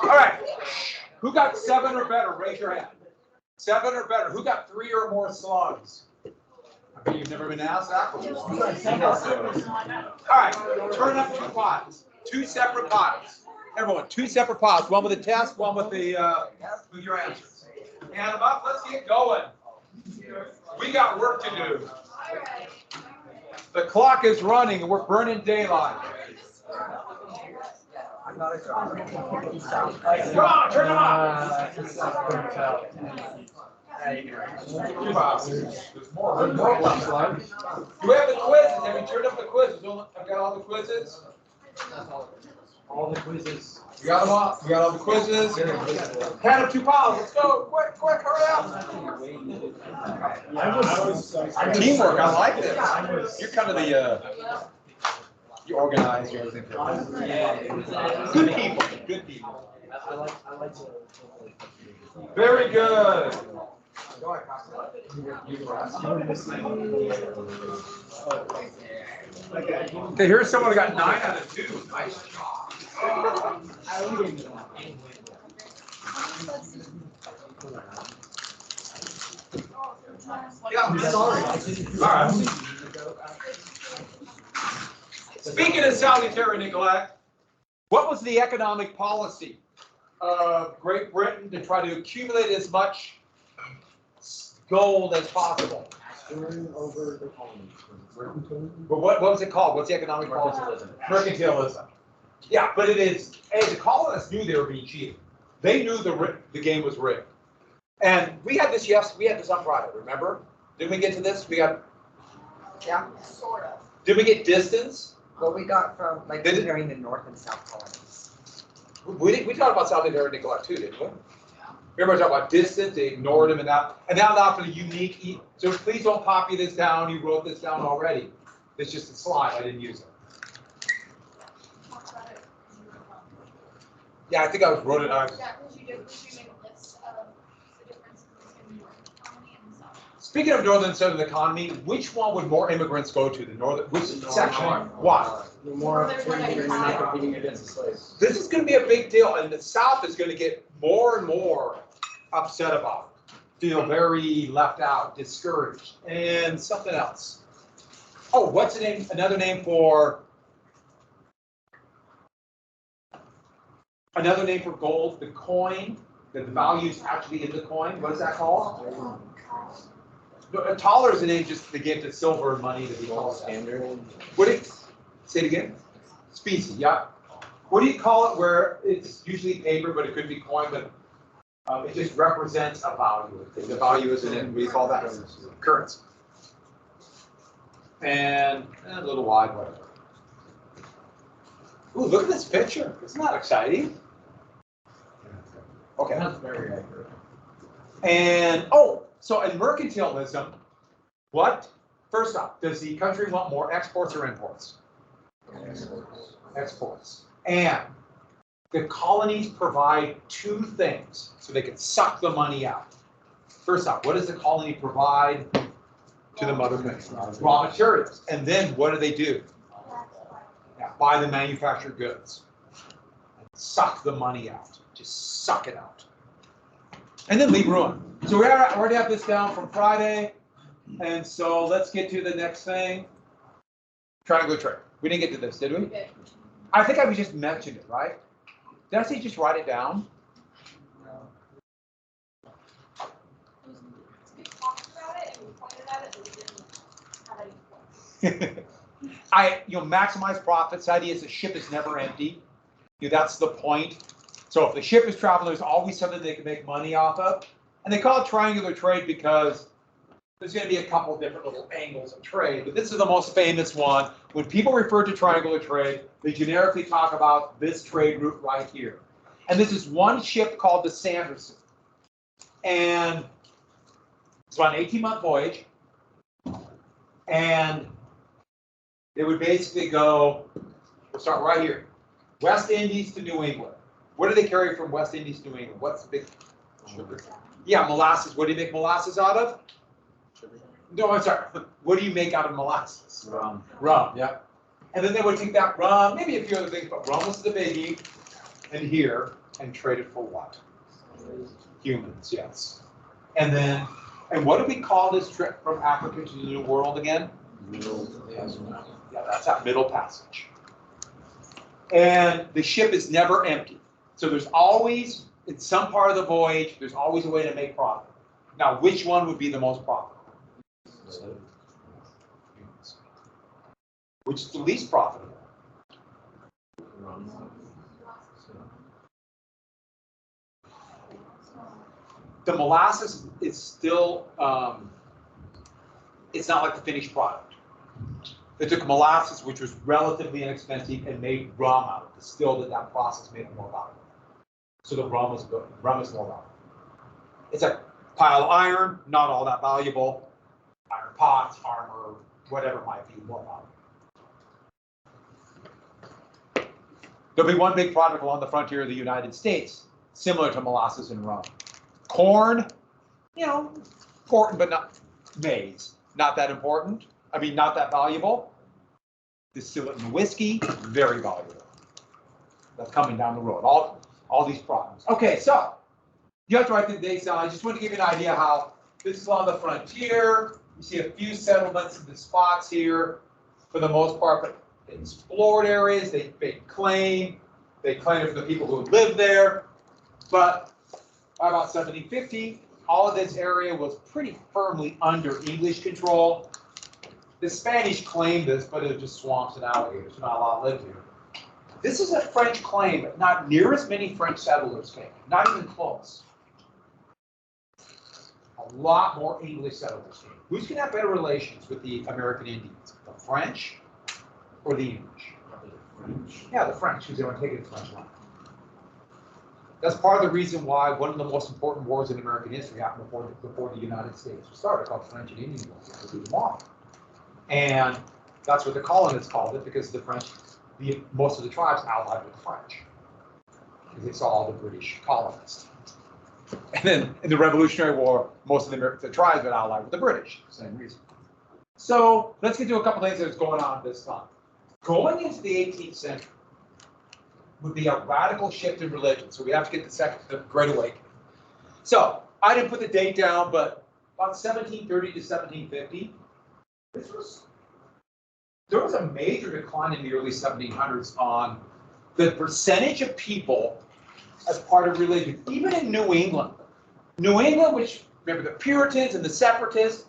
All right. Who got 7 or better? Raise your hand. 7 or better. Who got 3 or more slugs? I mean, you've never been asked that before. All right. Turn up 2 piles. 2 separate piles. Everyone, 2 separate piles. One with a test, one with the with your answers. Hand them up. Let's get going. We got work to do. The clock is running and we're burning daylight. Come on, turn them on. Do we have the quizzes? Have you turned up the quizzes? I've got all the quizzes. All the quizzes. We got them all. We got all the quizzes. Hand up 2 piles. Let's go. Quick, hurry up. Teamwork. I like this. You're kind of the you organize everything. Good people. Good people. Very good. Okay, here's someone who got 9 out of 2. Nice job. Yeah, I'm sorry. All right. Speaking of salutary neglect, what was the economic policy of Great Britain to try to accumulate as much gold as possible? Over the colonies. But what was it called? What's the economic policy? Mercantilism. Yeah, but it is. Hey, the colonists knew they were being cheated. They knew the game was rigged. And we had this. Yes, we had this on Friday. Remember? Didn't we get to this? We got. Yeah, sort of. Did we get distance? What we got from like comparing the North and South colonies. We talked about salutary neglect too, didn't we? Remember, I talked about distance. They ignored him, and now for the unique. So please don't copy this down. You wrote this down already. It's just a slide. I didn't use it. Yeah, I think I wrote it out. Yeah, because you make a list of the differences between the Northern economy and the South. Speaking of northern and southern economy, which one would more immigrants go to? The northern, which section? Why? The more opportunity you're not competing against the slaves. This is going to be a big deal, and the South is going to get more and more upset about it. Feel very left out, discouraged, and something else. Oh, what's the name? Another name for gold, the coin, that the value is actually in the coin. What is that called? No, a taller is the name just they gave to silver and money that we call standard. What do you say it again? Specie, yeah. What do you call it where it's usually paper, but it could be coin, but it just represents a value. The value isn't in, we call that currency. And a little wide, whatever. Ooh, look at this picture. Isn't that exciting? Okay. That's very accurate. And, so in mercantilism, what? First off, does the country want more exports or imports? Exports. And the colonies provide 2 things so they can suck the money out. First off, what does the colony provide to the mother country? Raw materials. And then what do? Yeah, buy the manufactured goods. And suck the money out. Just suck it out. And then leave ruin. So we already have this down from Friday. And so let's get to the next thing. Triangular trade. We didn't get to this, did we? Okay. I think I just mentioned it, right? Did I say just write it down? We talked about it and we pointed at it, but we didn't have any points. Maximize profits. The idea is the ship is never empty. That's the point. So if the ship is traveling, there's always something they can make money off of. And they call it triangular trade because there's going to be a couple different little angles of trade, but this is the most famous one. When people refer to triangular trade, they generically talk about this trade route right here. And this is one ship called the Sanderson. And it's about an 18-month voyage. And they would basically go, we'll start right here, West Indies to New England. What do they carry from West Indies to New England? What's the big sugar? Yeah, molasses. What do you make molasses out of? No, I'm sorry. What do you make out of molasses? Rum. Rum, yeah. And then they would take that rum, maybe a few other things, but rum was the biggie. And here, and traded for what? Humans, yes. And what do we call this trip from Africa to the New World again? Yeah, that's that middle passage. And the ship is never empty. So there's always, in some part of the voyage, there's always a way to make profit. Now, which one would be the most profitable? Which is the least profitable? The molasses is still, it's not like the finished product. They took molasses, which was relatively inexpensive, and made rum out of it. Distilled that process made it more valuable. So the rum is good. Rum is more valuable. It's a pile of iron, not all that valuable. Iron pots, armor, whatever might be more valuable. There'll be one big product along the frontier of the United States, similar to molasses and rum. Corn, important, but not maize. Not that important. I mean, not that valuable. Distill it in whiskey, very valuable. That's coming down the road. All these problems. Okay, so you have to write the dates down. I just want to give you an idea how this is on the frontier. You see a few settlements in the spots here, for the most part, but explored areas. They claim it for the people who live there. But by about 1750, all of this area was pretty firmly under English control. The Spanish claimed this, but it was just swamps and alligators. Not a lot lived here. This is a French claim, but not near as many French settlers came. Not even close. A lot more English settlers came. Who's going to have better relations with the American Indians? The French or the English? French. Yeah, the French, because they were taking the French land. That's part of the reason why one of the most important wars in American history happened before the United States was started, called the French and Indian War, which was tomorrow. And that's what the colonists called it, because the French, most of the tribes allied with the French, because they saw all the British colonists. And then in the Revolutionary War, most of the tribes got allied with the British, same reason. So let's get to a couple things that's going on this time. Going into the 18th century would be a radical shift in religion. So we have to get the Great Awakening. So I didn't put the date down, but about 1730 to 1750, there was a major decline in the early 1700s on the percentage of people as part of religion, even in New England. New England, which, remember, the Puritans and the Separatists,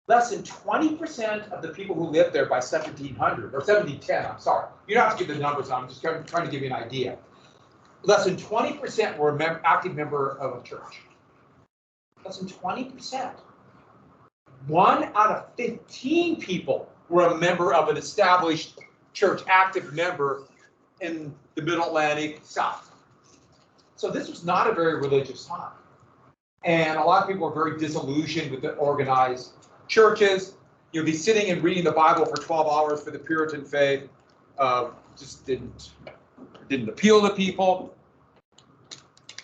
less than 20% of the people who lived there by 1700, or 1710, I'm sorry. You don't have to give the numbers, I'm just trying to give you an idea. Less than 20% were an active member of a church. Less than 20%. 1 out of 15 people were a member of an established church, active member in the Middle Atlantic South. So this was not a very religious time. And a lot of people were very disillusioned with the organized churches. You'll be sitting and reading the Bible for 12 hours for the Puritan faith. Just didn't appeal to people.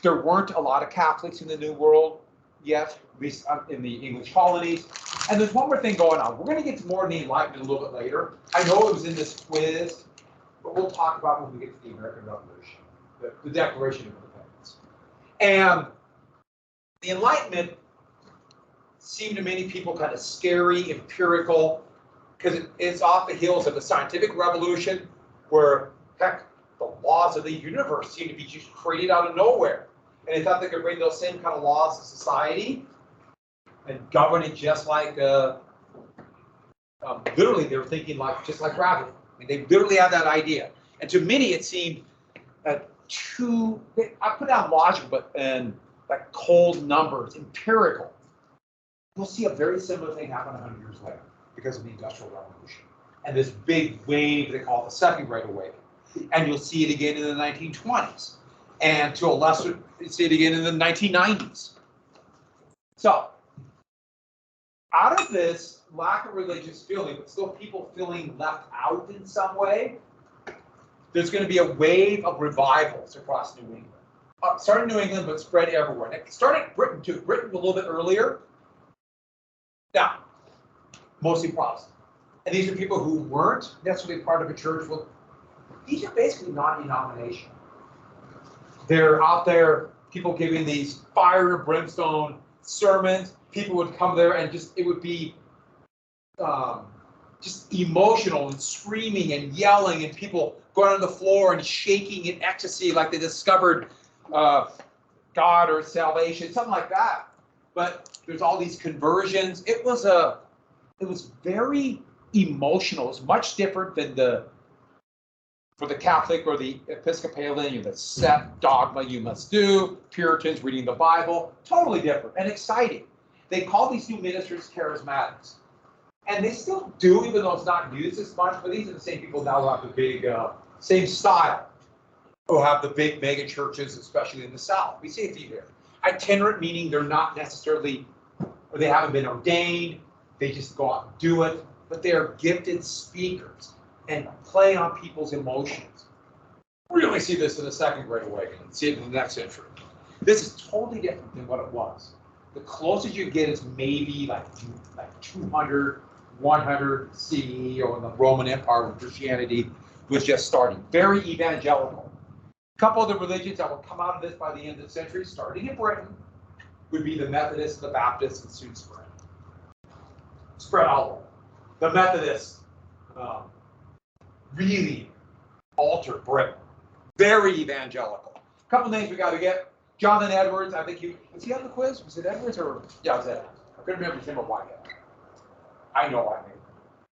There weren't a lot of Catholics in the New World yet, at least in the English colonies. And there's one more thing going on. We're going to get to more in the Enlightenment a little bit later. I know it was in this quiz, but we'll talk about it when we get to the American Revolution, the Declaration of Independence. And the Enlightenment seemed to many people kind of scary, empirical, because it's off the heels of the scientific revolution, where, heck, the laws of the universe seem to be just created out of nowhere. And they thought they could bring those same kind of laws to society and govern it just like, literally, they were thinking just like gravity. I mean, they literally had that idea. And to many, it seemed I put down logical, and like cold numbers, empirical. We'll see a very similar thing happen 100 years later because of the Industrial Revolution and this big wave they call the Second Great Awakening. And you'll see it again in the 1920s, and to a lesser, you'll see it again in the 1990s. So, out of this lack of religious feeling, but still people feeling left out in some way, there's going to be a wave of revivals across New England. Started in New England, but spread everywhere. And it started in Britain too. Britain a little bit earlier. Now, mostly Protestant. And these are people who weren't necessarily part of a church. Well, these are basically non-denominational. They're out there, people giving these fire and brimstone sermons. People would come there and it would be just emotional and screaming and yelling, and people going on the floor and shaking in ecstasy like they discovered God or salvation, something like that. But there's all these conversions. It was very emotional. It was much different than for the Catholic or the Episcopalian, the set dogma you must do, Puritans reading the Bible, totally different and exciting. They call these new ministers charismatics. And they still do, even though it's not used as much, but these are the same people now who have the big, same style, who have the big mega churches, especially in the South. We see a few here. Itinerant, meaning they're not necessarily, or they haven't been ordained, they just go out and do it, but they are gifted speakers and play on people's emotions. We really see this in the Second Great Awakening, see it in the next century. This is totally different than what it was. The closest you get is maybe like 200, 100 CE, or in the Roman Empire when Christianity was just starting. Very evangelical. A couple of the religions that will come out of this by the end of the century, starting in Britain, would be the Methodists, the Baptists, and soon spread all over. The Methodists really altered Britain. Very evangelical. A couple names we got to get. Jonathan Edwards, I think was he on the quiz? Was it Edwards or? Yeah, it was Edwards. I couldn't remember his name or Whitehead. I know I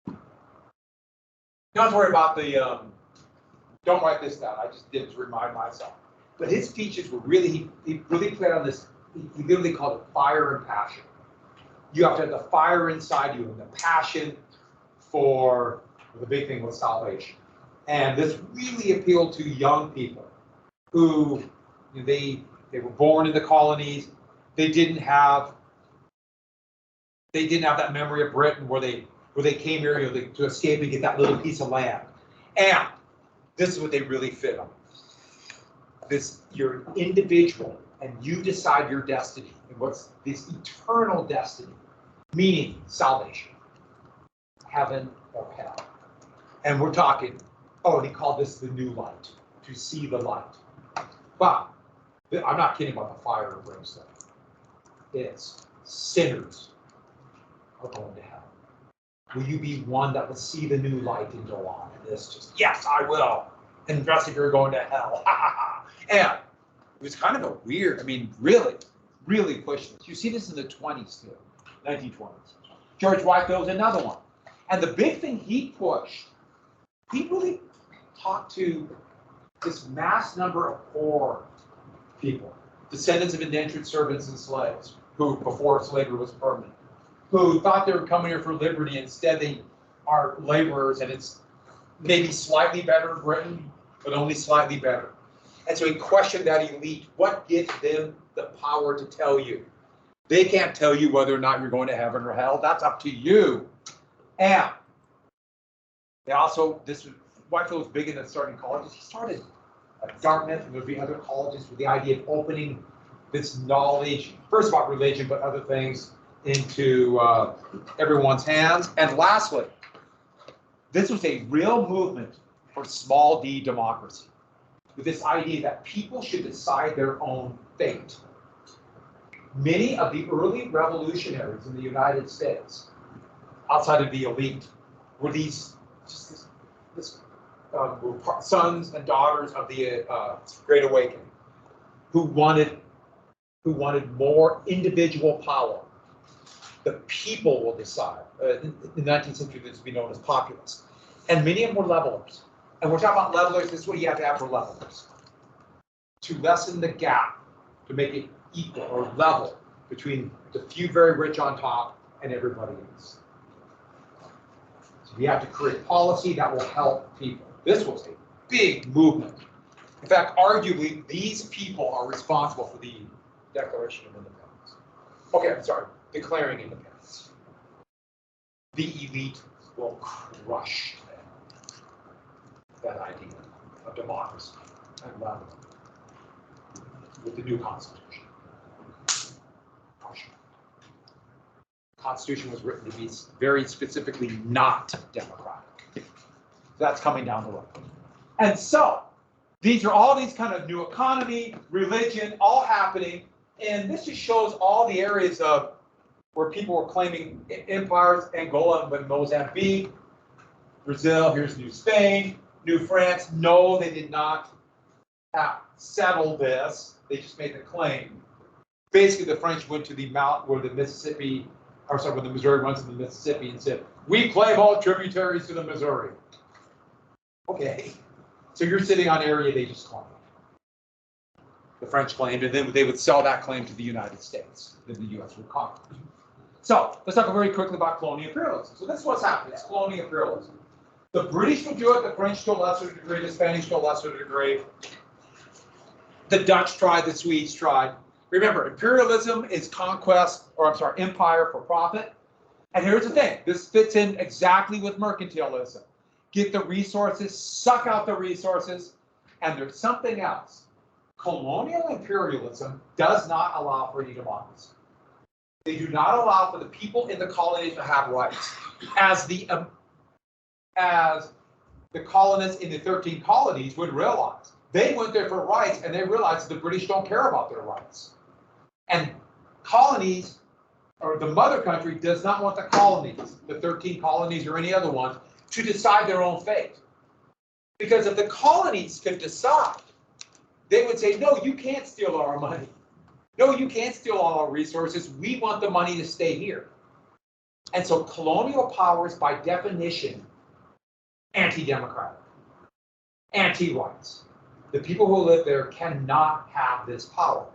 mean. Don't worry about the, don't write this down. I just did it to remind myself. But his features were really, he really played on this, he literally called it fire and passion. You have to have the fire inside you and the passion for, the big thing was salvation. And this really appealed to young people who, they were born in the colonies. They didn't have that memory of Britain where they came here to escape and get that little piece of land. And this is what they really fit on. You're an individual and you decide your destiny. And what's this eternal destiny? Meaning salvation, heaven or hell. And we're talking, and he called this the new light, to see the light. But I'm not kidding about the fire and brimstone. It's sinners are going to hell. Will you be one that will see the new light and go on? And this just, yes, I will. And the rest of you are going to hell. And it was kind of a weird, really, really pushing this. You see this in the 20s too, 1920s. George Whitefield was another one. And the big thing he pushed, he really talked to this mass number of poor people, descendants of indentured servants and slaves, who before slavery was permanent, who thought they were coming here for liberty. Instead, they are laborers, and it's maybe slightly better in Britain, but only slightly better. And so he questioned that elite. What gives them the power to tell you? They can't tell you whether or not you're going to heaven or hell. That's up to you. And they also, Whitefield was big in starting colleges. He started at Dartmouth, and there'd be other colleges with the idea of opening this knowledge, first about religion, but other things, into everyone's hands. And lastly, this was a real movement for small d democracy, with this idea that people should decide their own fate. Many of the early revolutionaries in the United States, outside of the elite, were were sons and daughters of the Great Awakening, who wanted more individual power. The people will decide. In the 19th century, this would be known as populists. And many of them were levelers. And we're talking about levelers, this is what you have to have for levelers. To lessen the gap, to make it equal or level between the few very rich on top and everybody else. So you have to create policy that will help people. This was a big movement. In fact, arguably, these people are responsible for the Declaration of Independence. Okay, I'm sorry, declaring independence. The elite will crush that idea of democracy and level with the new Constitution. The Constitution was written to be very specifically not democratic. So that's coming down the road. And so, These are all these kind of new economy, religion, all happening. And this just shows all the areas of where people were claiming empires, Angola and Mozambique, Brazil, here's New Spain, New France. No, they did not settle this. They just made the claim. Basically, the French went to the mount where the Mississippi, or sorry, where the Missouri runs to the Mississippi and said, we claim all tributaries to the Missouri. Okay. So you're sitting on area they just claimed. The French claimed, and then they would sell that claim to the United States. Then the U.S. would conquer. So let's talk very quickly about colonial imperialism. So this is what's happening. It's colonial imperialism. The British would do it, the French to a lesser degree, the Spanish to a lesser degree. The Dutch tried, the Swedes tried. Remember, imperialism is conquest, or I'm sorry, empire for profit. And here's the thing, this fits in exactly with mercantilism. Get the resources, suck out the resources, and there's something else. Colonial imperialism does not allow for any democracy. They do not allow for the people in the colonies to have rights. As the colonists in the 13 colonies would realize, they went there for rights and they realized the British don't care about their rights. And colonies, or the mother country, does not want the colonies, the 13 colonies or any other ones, to decide their own fate. Because if the colonies could decide, they would say, no, you can't steal our money. No, you can't steal all our resources. We want the money to stay here. And so colonial powers, by definition, anti-democratic, anti-rights. The people who live there cannot have this power.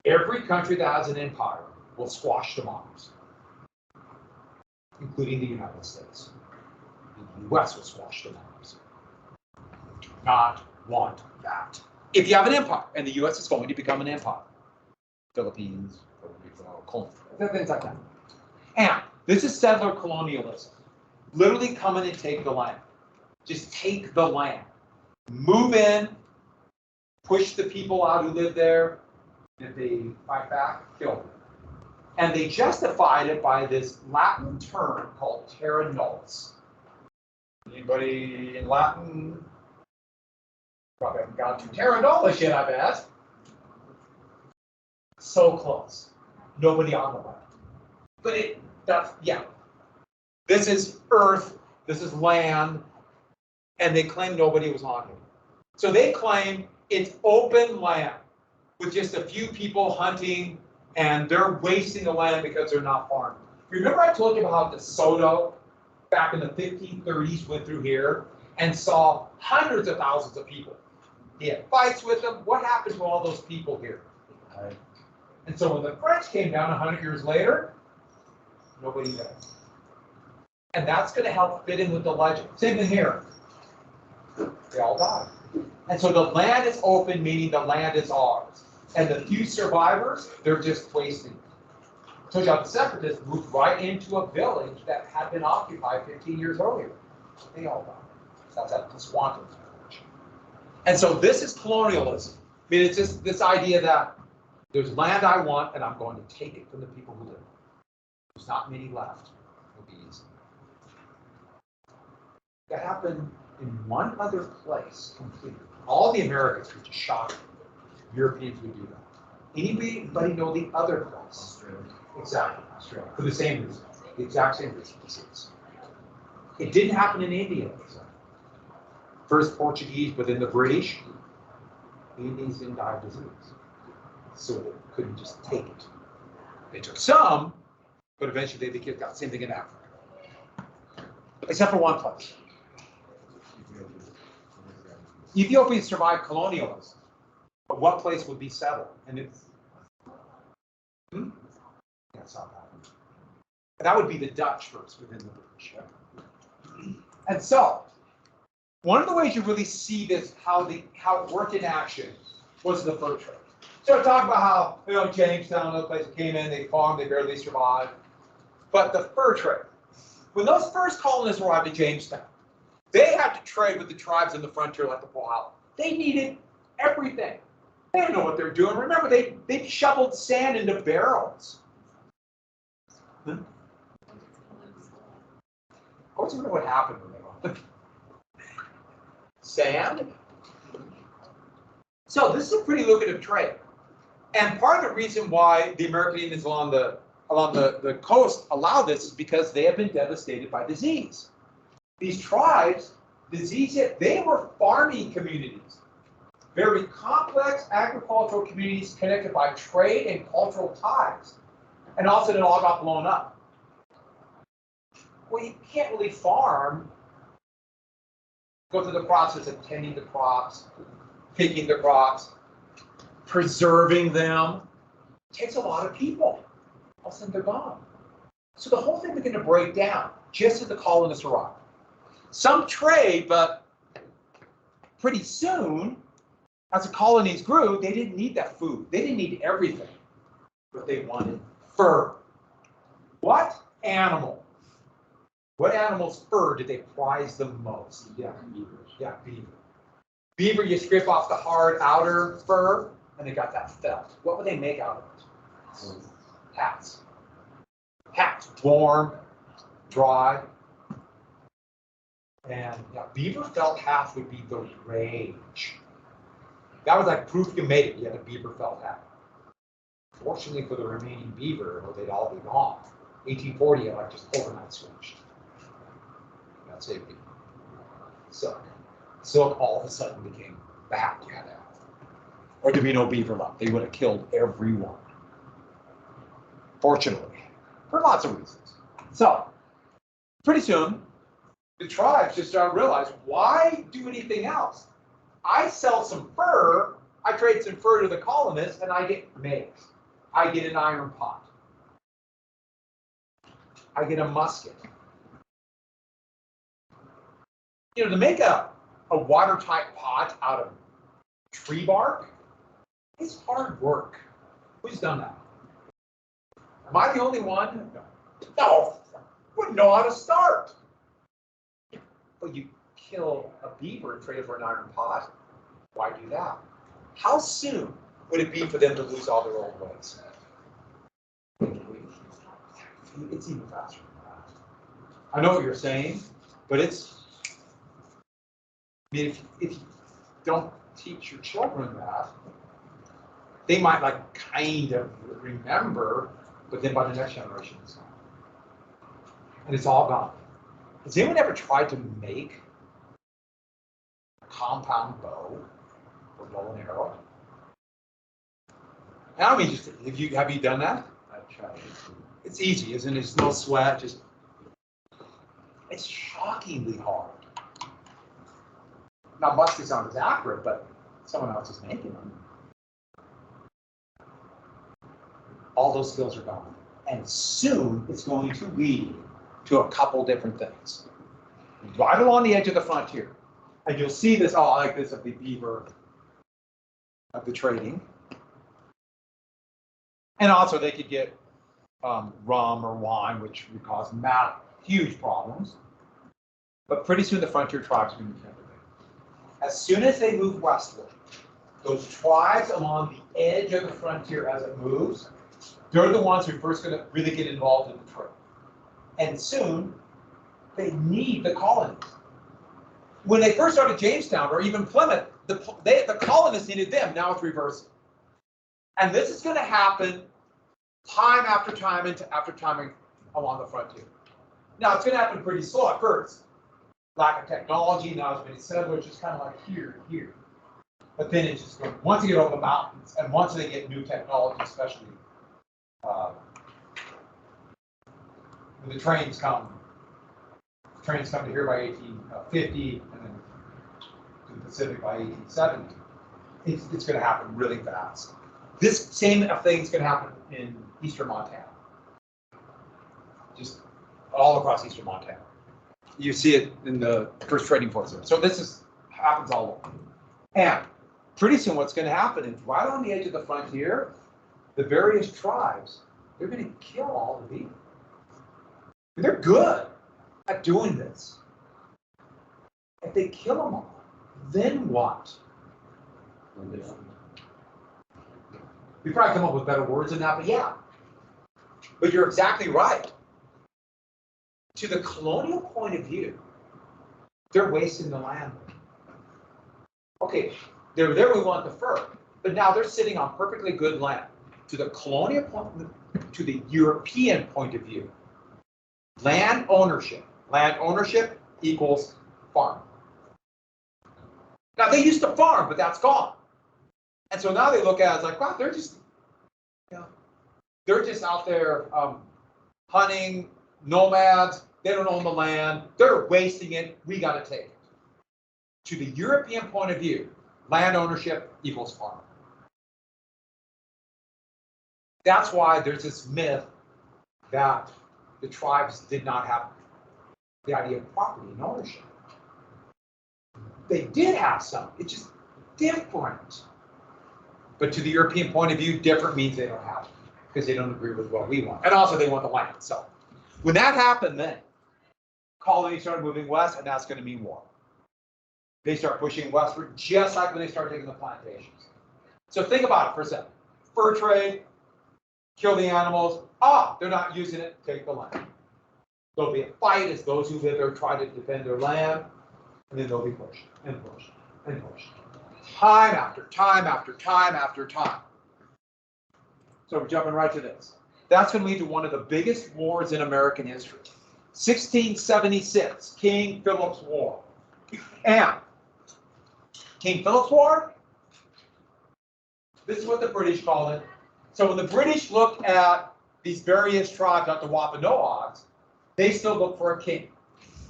Every country that has an empire will squash democracy, including the United States. The U.S. will squash democracy. Do not want that. If you have an empire, and the U.S. is going to become an empire, Philippines, Puerto Rico, Colombia, things like that. And this is settler colonialism. Literally come in and take the land. Just take the land. Move in, push the people out who live there. If they fight back, kill them. And they justified it by this Latin term called terra nullius. Anybody in Latin? Probably haven't gone to terra nullius yet, I bet. So close. Nobody on the left. But yeah. This is earth, this is land, and they claim nobody was on it. So they claim it's open land with just a few people hunting, and they're wasting the land because they're not farming. Remember I told you about how DeSoto back in the 1530s went through here and saw hundreds of thousands of people. He had fights with them. What happened to all those people here? And so when the French came down 100 years later, nobody died. And that's going to help fit in with the legend. Same thing here. They all died. And so the land is open, meaning the land is ours. And the few survivors, they're just wasting it. I told you how the separatists moved right into a village that had been occupied 15 years earlier. They all died. That's at the Swanton village. And so this is colonialism. I mean, it's just this idea that there's land I want, and I'm going to take it from the people who live there. There's not many left. It'll be easy. That happened in one other place completely. All the Americans, which is shocking. Europeans would do that. Anybody know the other place? Australia. Exactly, Australia. For the same reason. The exact same reason. It didn't happen in India. First Portuguese, but then the British. The Indians didn't die of disease. So they couldn't just take it. They took some, but eventually they got the same thing in Africa. Except for one place. Ethiopia survived colonialism, but what place would be settled? And it's South Africa. That would be the Dutch first within the British. And so, one of the ways you really see this, how it worked in action, was the fur trade. So I talked about how Jamestown, another place that came in, they farmed, they barely survived. But the fur trade, when those first colonists arrived at Jamestown, they had to trade with the tribes in the frontier like the Powhatan. They needed everything. They didn't know what they're doing. Remember, they shoveled sand into barrels. Of course, you know what happened when they went. Sand? So this is a pretty lucrative trade. And part of the reason why the American Indians along the coast allow this is because they have been devastated by disease. These tribes, disease hit, they were farming communities. Very complex agricultural communities connected by trade and cultural ties. And all of a sudden it all got blown up. Well, you can't really farm, go through the process of tending the crops, picking the crops, preserving them. It takes a lot of people. All of a sudden they're gone. So the whole thing began to break down just as the colonists arrived. Some trade, but pretty soon, as the colonies grew, they didn't need that food. They didn't need everything, but they wanted fur. What animal? What animal's fur did they prize the most? Yeah, beaver. Beaver, you strip off the hard outer fur, and they got that felt. What would they make out of it? Hats. Hats, warm, dry. And yeah, beaver felt hats would be the rage. That was like proof you made it. You had a beaver felt hat. Fortunately for the remaining beaver, or they'd all be gone. 1840, I like just overnight switched. That's it. Silk. Silk all of a sudden became the hat you had to have. Or there'd be no beaver left. They would have killed everyone. Fortunately, for lots of reasons. So, pretty soon, the tribes just started to realize, why do anything else? I sell some fur, I trade some fur to the colonists, and I get maize. I get an iron pot. I get a musket. You know, to make a watertight pot out of tree bark, it's hard work. Who's done that? Am I the only one? No, wouldn't know how to start. But you kill a beaver and trade it for an iron pot. Why do that? How soon would it be for them to lose all their old ways? It's even faster than that. I know what you're saying, but it's, I mean, if you don't teach your children that, they might like kind of remember, but then by the next generation it's gone. And it's all gone. Has anyone ever tried to make a compound bow or bow and arrow? And I mean, just have you done that? I've tried it. It's easy, isn't it? It's no sweat. Just it's shockingly hard. Now, muskets aren't as accurate, but someone else is making them. All those skills are gone, and soon it's going to lead to a couple different things. Right along the edge of the frontier, and you'll see this. Oh, I like this of the beaver of the trading, and also they could get rum or wine, which would cause huge problems. But pretty soon the frontier tribes are going to be everything. As soon as they move westward, those tribes along the edge of the frontier as it moves, they're the ones who are first going to really get involved in the trade. And soon, they need the colonies. When they first started Jamestown or even Plymouth, the colonists needed them. Now it's reversing. And this is going to happen time after time after time along the frontier. Now, it's going to happen pretty slow at first. Lack of technology, not as many settlers, just kind of like here. But then it's just going, once they get over the mountains, and once they get new technology, especially when the trains come to here by 1850, and then to the Pacific by 1870, it's going to happen really fast. This same thing is going to happen in eastern Montana, just all across eastern Montana. You see it in the first trading ports. So this happens all over. And pretty soon what's going to happen is right on the edge of the frontier, the various tribes, they're going to kill all the beaver. They're good at doing this. If they kill them all, then what? We probably come up with better words than that, but yeah. But you're exactly right. To the colonial point of view, they're wasting the land. Okay, They were there, we want the fur, but now they're sitting on perfectly good land. To the colonial point, to the European point of view, land ownership equals farm. Now they used to farm, but that's gone. And so now they look at it as like, wow, they're just out there hunting, nomads, they don't own the land, they're wasting it, we gotta take it. To the European point of view, land ownership equals farm. That's why there's this myth that the tribes did not have the idea of property and ownership. They did have some, it's just different. But to the European point of view, different means they don't have it, because they don't agree with what we want. And also they want the land. So when that happened then, colonies started moving west, and that's going to mean war. They start pushing westward, just like when they start taking the plantations. So think about it for a second. Fur trade, kill the animals. They're not using it, take the land. There'll be a fight as those who live there try to defend their land, and then they'll be pushed and pushed and pushed. Time after time after time after time. So we're jumping right to this. That's going to lead to one of the biggest wars in American history. 1676, King Philip's War. And King Philip's War, this is what the British call it. So when the British look at these various tribes, like the Wampanoags, they still look for a king.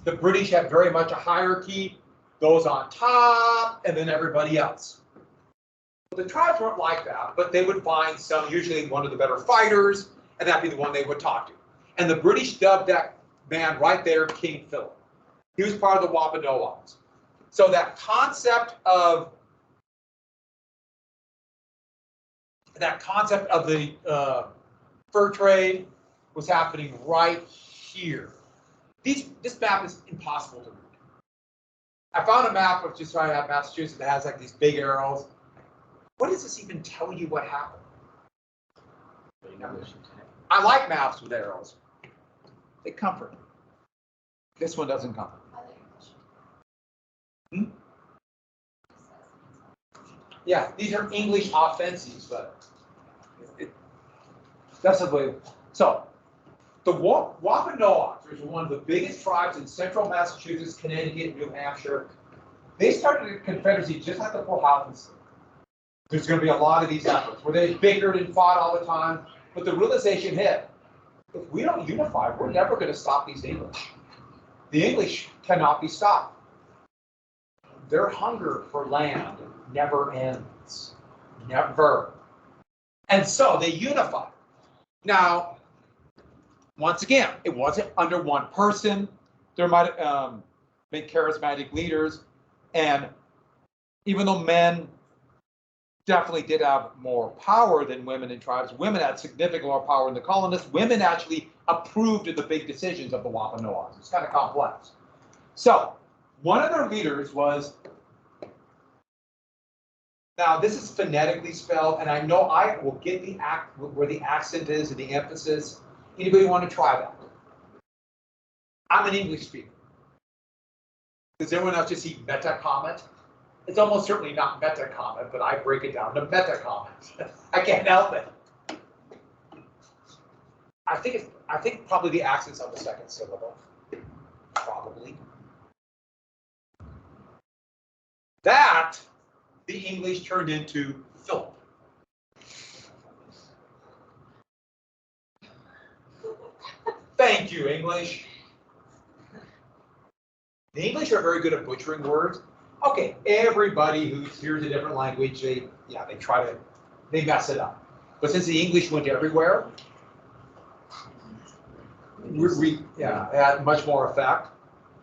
The British have very much a hierarchy, those on top, and then everybody else. The tribes weren't like that, but they would find some, usually one of the better fighters, and that'd be the one they would talk to. And the British dubbed that man right there King Philip. He was part of the Wampanoags. So that concept of the fur trade was happening right here. This map is impossible to read. I found a map of just right out of Massachusetts that has like these big arrows. What does this even tell you what happened? I like maps with arrows. They comfort me. This one doesn't comfort me. Yeah, these are English offensives, but that's the way. So the Wampanoags were one of the biggest tribes in central Massachusetts, Connecticut, New Hampshire. They started a confederacy just like the Powhatans. There's going to be a lot of these efforts where they bickered and fought all the time, but the realization hit: if we don't unify, we're never going to stop these English. The English cannot be stopped. Their hunger for land never ends. Never. And so they unified. Now, once again, it wasn't under one person. There might have been charismatic leaders. And even though men definitely did have more power than women in tribes, women had significantly more power in the colonists. Women actually approved of the big decisions of the Wampanoags. It's kind of complex. So one of their leaders was, now this is phonetically spelled, and I know I will get the where the accent is and the emphasis. Anybody want to try that? I'm an English speaker. Does everyone else just see metacomet? It's almost certainly not metacomet, but I break it down to metacomet. I can't help it. I think probably the accent's on the second syllable. Probably. That the English turned into Philip. Thank you, English. The English are very good at butchering words. Okay, everybody who hears a different language, they mess it up. But since the English went everywhere, it had much more effect.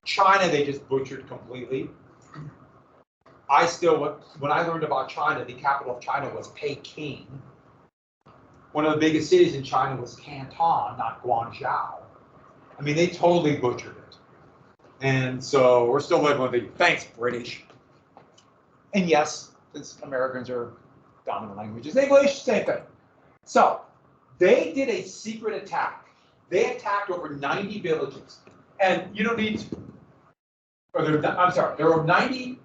China, they just butchered completely. When I learned about China, the capital of China was Peking. One of the biggest cities in China was Canton, not Guangzhou. I mean, they totally butchered it. And so we're still living with the thanks, British. And yes, since Americans are dominant languages, English, same thing. So they did a secret attack. They attacked over 90 villages. And you don't need to, there were 90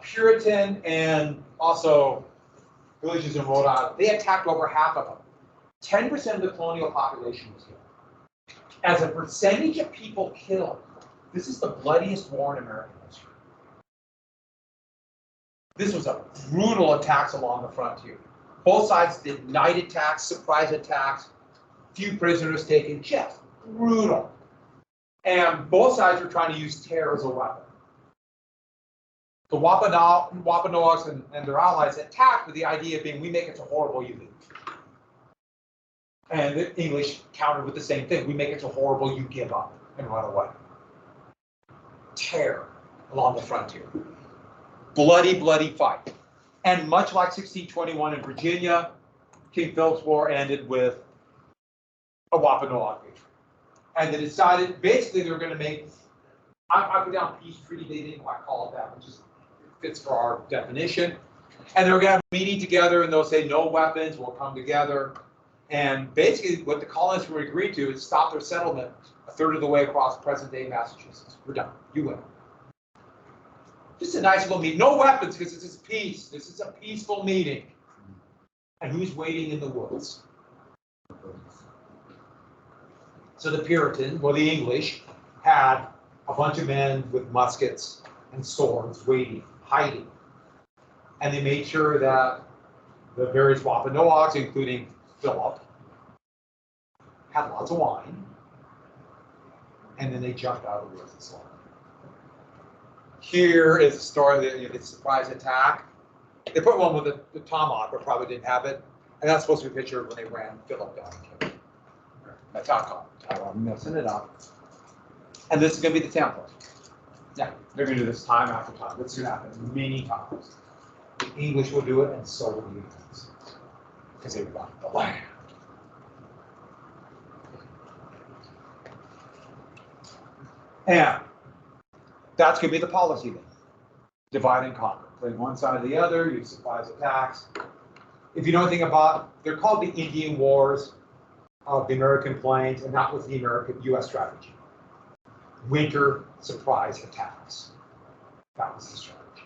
Puritan and also villages in Rhode Island, they attacked over half of them. 10% of the colonial population was killed. As a percentage of people killed, this is the bloodiest war in American history. This was a brutal attacks along the frontier. Both sides did night attacks, surprise attacks, few prisoners taken, just brutal. And both sides were trying to use terror as a weapon. The Wampanoags and their allies attacked with the idea being, we make it so horrible you leave. And the English countered with the same thing, we make it so horrible you give up and run away. Terror along the frontier. Bloody, bloody fight. And much like 1621 in Virginia, King Philip's War ended with a Wampanoag victory. And they decided, basically, they were going to make, I put down peace treaty, they didn't quite call it that, which just fits for our definition. And they were going to have a meeting together, and they'll say, no weapons, we'll come together. And basically, what the colonists were agreed to is stop their settlement a third of the way across present-day Massachusetts. We're done. You win. Just a nice little meeting. No weapons, because this is peace. This is a peaceful meeting. And who's waiting in the woods? So the Puritans, well, the English, had a bunch of men with muskets and swords waiting, hiding. And they made sure that the various Wampanoags, including Philip, had lots of wine. And then they jumped out of the woods and slaughtered. Here is a story that it's a surprise attack. They put one with the tomahawk, but probably didn't have it. And that's supposed to be a picture of when they ran Philip down and killed him. That's how it called. I'm messing it up. And this is going to be the template. Now, they're going to do this time after time. This is going to happen many times. The English will do it, and so will the United because they want the land. And that's going to be the policy then. Divide and conquer. Play one side or the other, use surprise attacks. If you know anything about, they're called the Indian Wars of the American Plains, and that was the American U.S. strategy. Winter surprise attacks. That was the strategy.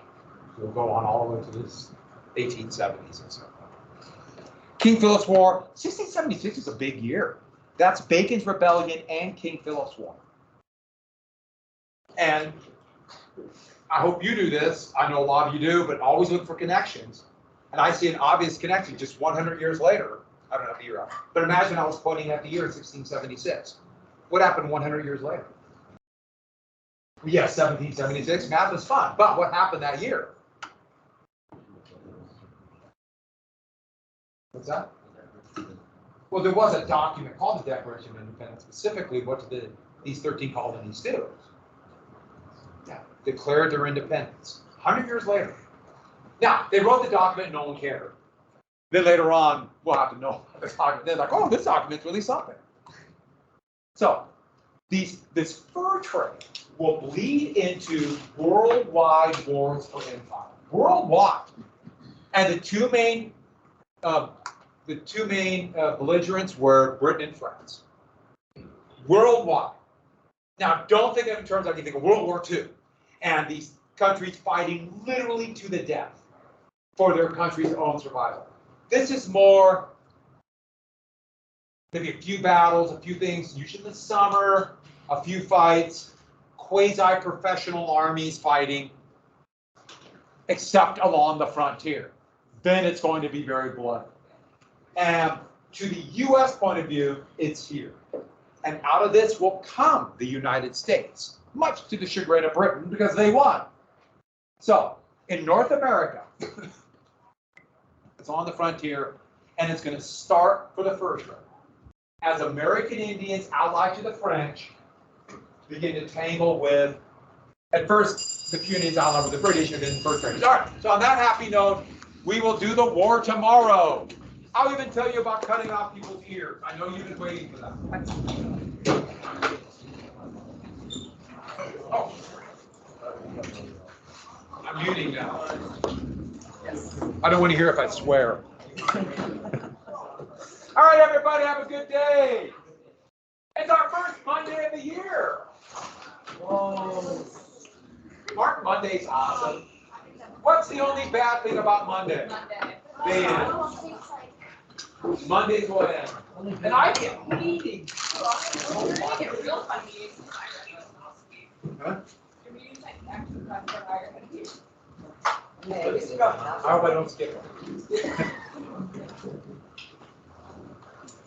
We'll go on all the way to the 1870s and so on. King Philip's War, 1676 is a big year. That's Bacon's Rebellion and King Philip's War. And I hope you do this. I know a lot of you do, but always look for connections. And I see an obvious connection just 100 years later. I don't know the year up, but imagine I was pointing at the year 1676. What happened 100 years later? Yes, 1776. Math is fun, but what happened that year? What's that? Well, there was a document called the Declaration of Independence. Specifically, what did these 13 colonies do? Yeah, declared their independence. 100 years later. Now, they wrote the document, no one cared. Then later on, we'll have to know the document. They're like, oh, this document's really something. So, this fur trade will bleed into worldwide wars for empire. Worldwide. And the two main belligerents were Britain and France. Worldwide. Now, don't think of it in terms of anything. World War II. And these countries fighting literally to the death for their country's own survival. This is more, maybe a few battles, a few things, usually in the summer, a few fights, quasi-professional armies fighting, except along the frontier. Then it's going to be very bloody. And to the U.S. point of view, it's here. And out of this will come the United States, much to the chagrin of Britain, because they won. So, in North America, it's on the frontier, and it's going to start for the first round. As American Indians allied to the French begin to tangle with, at first, the few Indians allied with the British, and then the first round. All right, so on that happy note, we will do the war tomorrow. I'll even tell you about cutting off people's ears. I know you've been waiting for that. Oh. I'm muting now. I don't want to hear if I swear. All right, everybody, have a good day. It's our first Monday of the year. Whoa. Mark Monday's awesome. What's the only bad thing about Monday? Monday. Man. Monday's what end. And I get meetings. You're gonna get real fun meetings in Ireland last week. Huh? Your meetings like next week for Ireland. Hey, we should go now. I hope I don't skip one.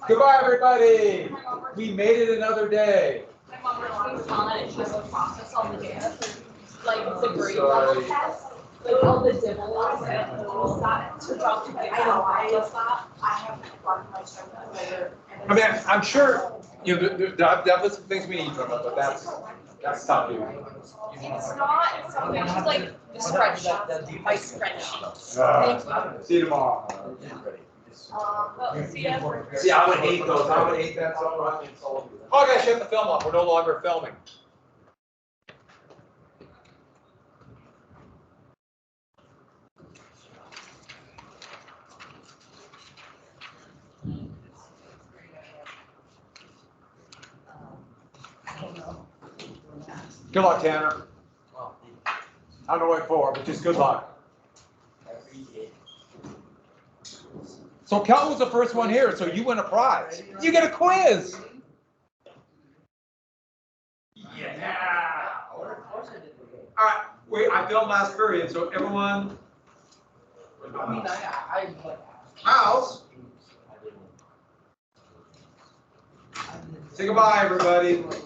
Goodbye, everybody. We made it another day. My mom works on it and she has to process all the data for like the grade Sorry. level tests. Like all the dibbles and all that to drop to I know I just thought I have one question later. I mean, I'm sure, you know, definitely some things we need to talk about, but that's tough, dude. It's not something, it's just like the spreadsheet, my spreadsheet. See you tomorrow. Well, see ya. See, I would hate those, I would hate that so much. Oh, I gotta shut the film off, we're no longer filming. Good luck, Tanner. I don't know what for, but just good luck. So Kelton was the first one here, so you win a prize. You get a quiz. Yeah. All right, wait, I filmed last period, so everyone. I mean, I House. Say goodbye, everybody.